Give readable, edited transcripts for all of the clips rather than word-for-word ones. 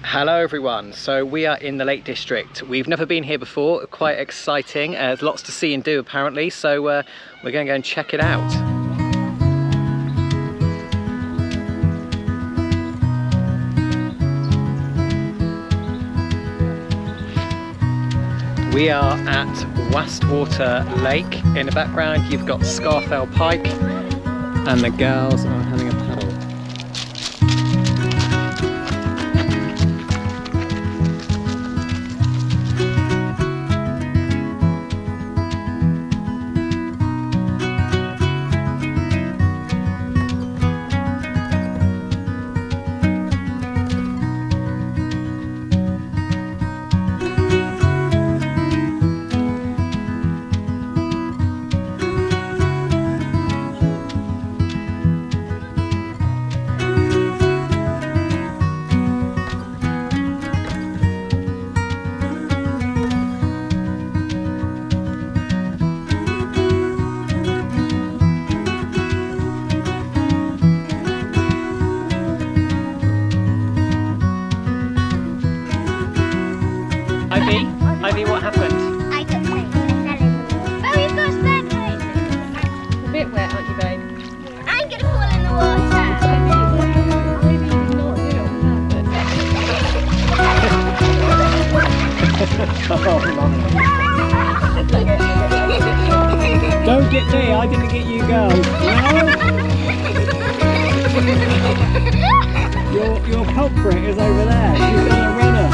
Hello everyone, so we are in the Lake District. We've never been here before, quite exciting. There's lots to see and do apparently, so we're going to go and check it out. We are at Wast Water Lake. In the background you've got Scarfell Pike and the girls are having a paddle. Ivy, what happened? I got played. Oh, you've got a spare coat. A bit wet, aren't you, babe? I'm going to fall in the water. Don't get me, I didn't get you, girl. No? Your culprit is over there. She's done a runner.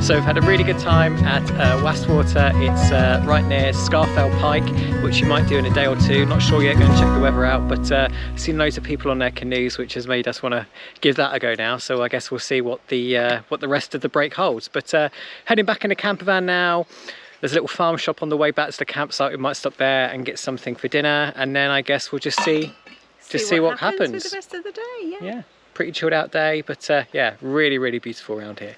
So we've had a really good time at Wast Water. It's right near Scarfell Pike, which you might do in a day or two. Not sure yet, go and check the weather out, but I've seen loads of people on their canoes, which has made us want to give that a go now. So I guess we'll see what the rest of the break holds. But heading back in the camper van now. There's a little farm shop on the way back to the campsite. We might stop there and get something for dinner, and then I guess we'll just see what happens with the rest of the day. Yeah, pretty chilled out day, but yeah, really beautiful around here.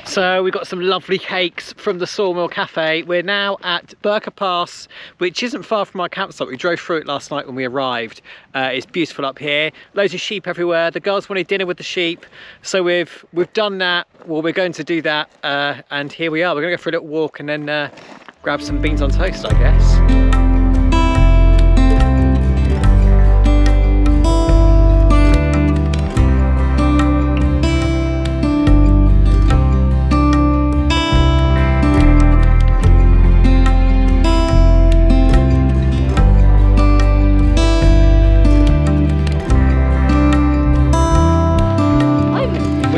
So we've got some lovely cakes from the Sawmill Cafe. We're now at Burbeck Pass, which isn't far from our campsite. We drove through it last night when we arrived. It's beautiful up here. Loads of sheep everywhere. The girls wanted dinner with the sheep, so we've done that. Well, we're going to do that, and here we are. We're going to go for a little walk and then grab some beans on toast, I guess.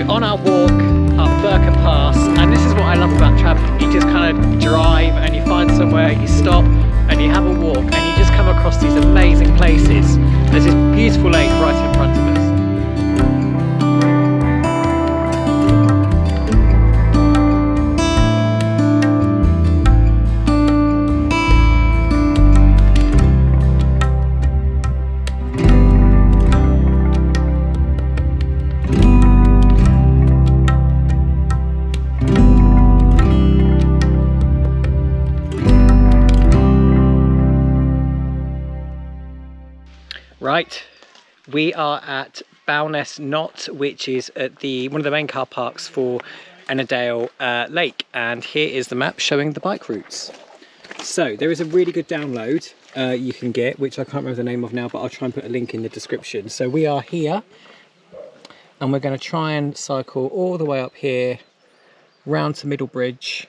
On our walk up Burbeck Pass, and this is what I love about travelling. You just kind of drive and you find somewhere, you stop and you have a walk and you just come across these amazing places. There's this beautiful lake right in front of us. Right, we are at Bowness Knott, which is at one of the main car parks for Ennderdale Lake, and here is the map showing the bike routes. So there is a really good download you can get, which I can't remember the name of now, but I'll try and put a link in the description. So we are here and we're going to try and cycle all the way up here, round to Middle Bridge,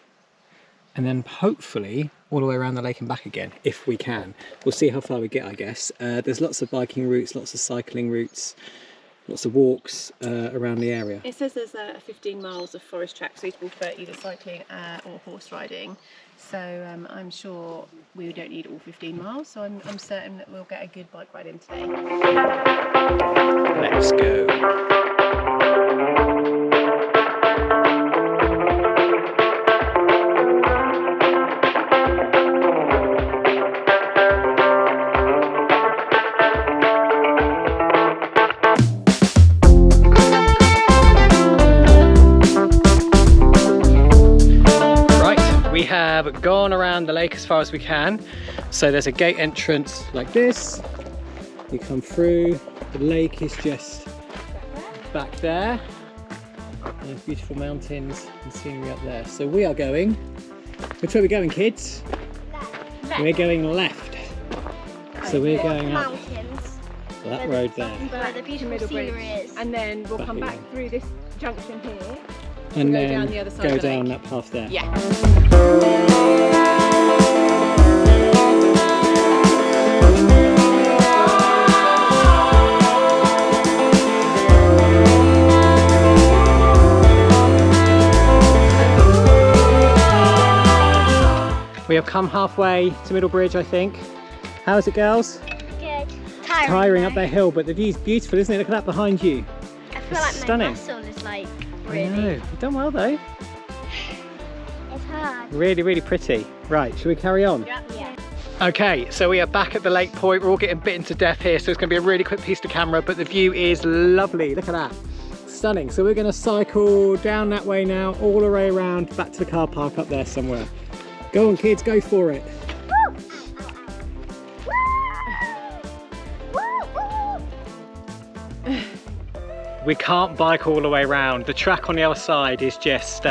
and then hopefully all the way around the lake and back again, if we can. We'll see how far we get, I guess. There's lots of biking routes, lots of cycling routes, lots of walks around the area. It says there's 15 miles of forest track suitable for either cycling or horse riding. So I'm sure we don't need all 15 miles, so I'm certain that we'll get a good bike ride in today. Let's go. We have gone around the lake as far as we can. So there's a gate entrance like this. You come through, the lake is just back there. And there's beautiful mountains and scenery up there. So we are going, which way are we going, kids? Left. We're going left. So we're going up mountains. that road there. Where the beautiful scenery is. And then we'll Back come back again. through this junction here. And go then down the other side go of the down lake. that path there. Yeah. We have come halfway to Middle Bridge, I think. How is it, girls? Good. Tiring up that hill, but the view's beautiful, isn't it? Look at that behind you. I feel like Stunning. my muscle is like I really. know. You've done well though. It's hard. Really, really pretty. Right, shall we carry on? Yeah. Okay, so we are back at the lake point. We're all getting bitten to death here, so it's going to be a really quick piece to camera, but the view is lovely. Look at that. Stunning. So we're going to cycle down that way now, all the way around, back to the car park up there somewhere. Go on, kids, go for it. We can't bike all the way around. The track on the other side is just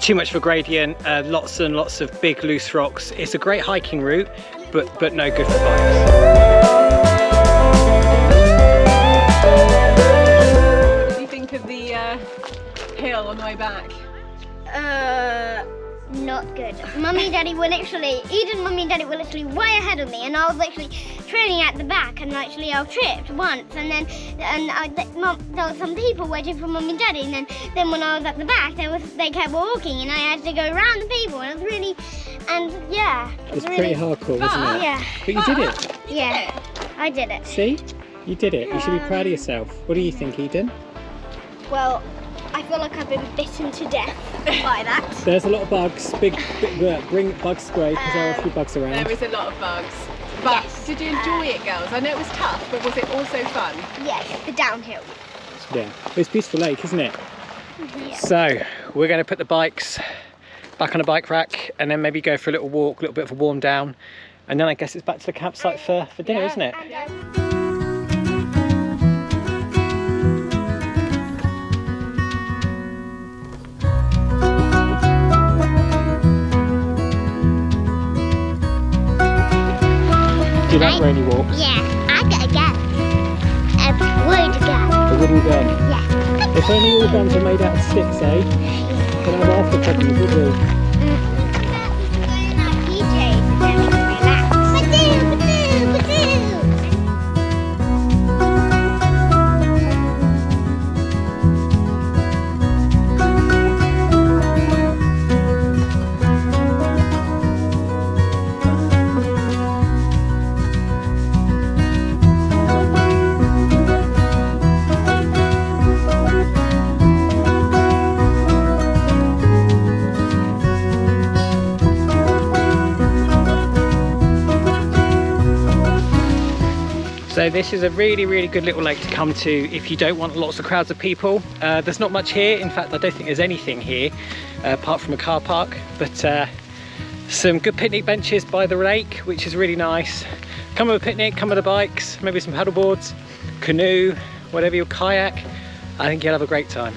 too much of a gradient, lots and lots of big loose rocks. It's a great hiking route, but no good for bikes. What do you think of the hill on the way back? Not good. Mummy and Daddy were literally, Eden, Mummy and Daddy were literally way ahead of me, and I was literally trailing at the back, and actually I tripped once, and then there were some people waiting for Mummy and Daddy, and then when I was at the back, they kept walking, and I had to go around the people, and it was really, and yeah. It's pretty hardcore, wasn't it? Yeah. But you did it. Yeah, I did it. See? You did it. You should be proud of yourself. What do you think, Eden? Well, I feel like I've been bitten to death by that. There's a lot of bugs. Bring bug spray because there are a few bugs around. There is a lot of bugs. But Yes. did you enjoy it, girls? I know it was tough, but was it also fun? Yes, the downhill. Yeah, it's a beautiful lake, isn't it? Yeah. So we're going to put the bikes back on a bike rack and then maybe go for a little walk, a little bit of a warm down, and then I guess it's back to the campsite for dinner, Yeah. isn't it? Do you like rainy walks? Yeah, I got a gun. A wood gun. A wooden gun. Yeah. If only all guns were made out of sticks, eh? Then I'd have after problems, would we? So this is a really, really good little lake to come to if you don't want lots of crowds of people. There's not much here. In fact, I don't think there's anything here apart from a car park, but some good picnic benches by the lake, which is really nice. Come with a picnic, come with the bikes, maybe some paddle boards, canoe, whatever, your kayak. I think you'll have a great time.